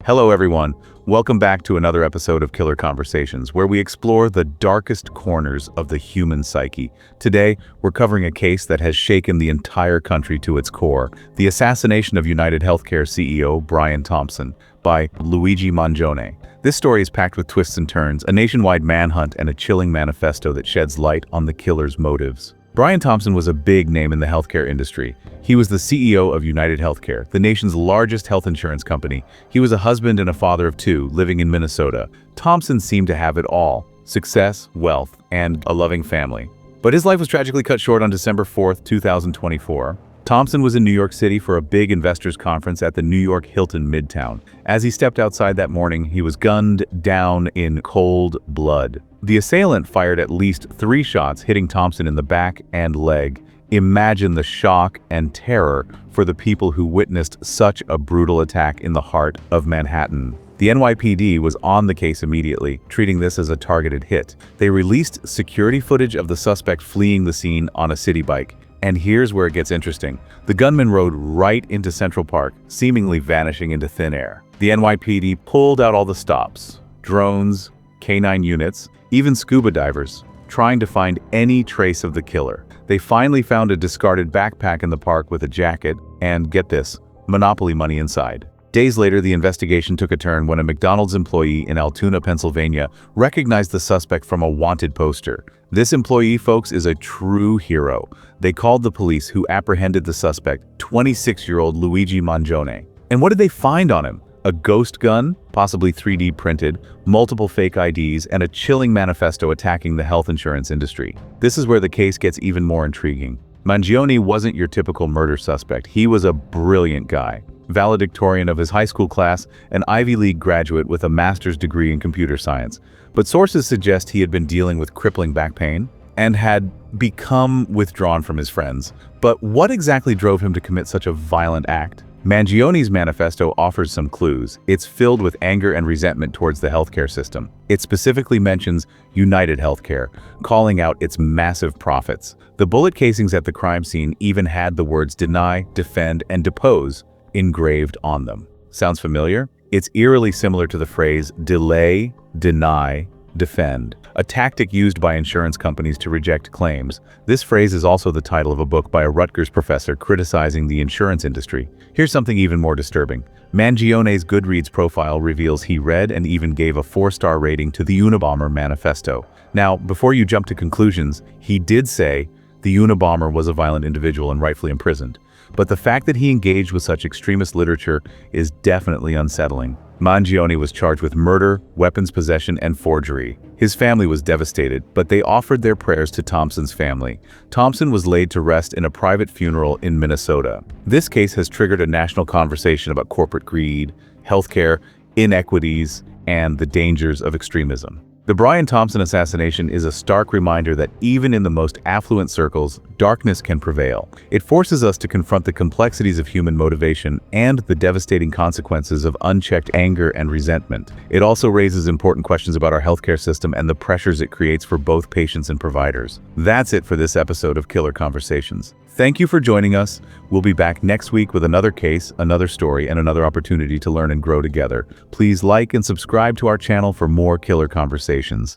Hello everyone, welcome back to another episode of Killer Conversations, where we explore the darkest corners of the human psyche. Today, we're covering a case that has shaken the entire country to its core, the assassination of United Healthcare CEO Brian Thompson by Luigi Mangione. This story is packed with twists and turns, a nationwide manhunt, and a chilling manifesto that sheds light on the killer's motives. Brian Thompson was a big name in the healthcare industry. He was the CEO of United Healthcare, the nation's largest health insurance company. He was a husband and a father of two, living in Minnesota. Thompson seemed to have it all: success, wealth, and a loving family. But his life was tragically cut short on December 4th, 2024. Thompson was in New York City for a big investors conference at the New York Hilton Midtown. As he stepped outside that morning, he was gunned down in cold blood. The assailant fired at least 3 shots, hitting Thompson in the back and leg. Imagine the shock and terror for the people who witnessed such a brutal attack in the heart of Manhattan. The NYPD was on the case immediately, treating this as a targeted hit. They released security footage of the suspect fleeing the scene on a city bike. And here's where it gets interesting. The gunman rode right into Central Park, seemingly vanishing into thin air. The NYPD pulled out all the stops: drones, K9 units, even scuba divers, trying to find any trace of the killer. They finally found a discarded backpack in the park with a jacket and, get this, Monopoly money inside. Days later, the investigation took a turn when a McDonald's employee in Altoona, Pennsylvania, recognized the suspect from a wanted poster. This employee, folks, is a true hero. They called the police, who apprehended the suspect, 26-year-old Luigi Mangione. And what did they find on him? A ghost gun, possibly 3D printed, multiple fake IDs, and a chilling manifesto attacking the health insurance industry. This is where the case gets even more intriguing. Mangione wasn't your typical murder suspect. He was a brilliant guy. Valedictorian of his high school class, an Ivy League graduate with a master's degree in computer science. But sources suggest he had been dealing with crippling back pain and had become withdrawn from his friends. But what exactly drove him to commit such a violent act? Mangione's manifesto offers some clues. It's filled with anger and resentment towards the healthcare system. It specifically mentions United Healthcare, calling out its massive profits. The bullet casings at the crime scene even had the words deny, defend, and depose engraved on them. Sounds familiar? It's eerily similar to the phrase delay, deny, defend, a tactic used by insurance companies to reject claims. This phrase is also the title of a book by a Rutgers professor criticizing the insurance industry. Here's something even more disturbing. Mangione's Goodreads profile reveals he read and even gave a 4-star rating to the Unabomber Manifesto. Now, before you jump to conclusions, he did say the Unabomber was a violent individual and rightfully imprisoned. But the fact that he engaged with such extremist literature is definitely unsettling. Mangione was charged with murder, weapons possession, and forgery. His family was devastated, but they offered their prayers to Thompson's family. Thompson was laid to rest in a private funeral in Minnesota. This case has triggered a national conversation about corporate greed, healthcare, inequities, and the dangers of extremism. The Brian Thompson assassination is a stark reminder that even in the most affluent circles, darkness can prevail. It forces us to confront the complexities of human motivation and the devastating consequences of unchecked anger and resentment. It also raises important questions about our healthcare system and the pressures it creates for both patients and providers. That's it for this episode of Killer Conversations. Thank you for joining us. We'll be back next week with another case, another story, and another opportunity to learn and grow together. Please like and subscribe to our channel for more Killer Conversations.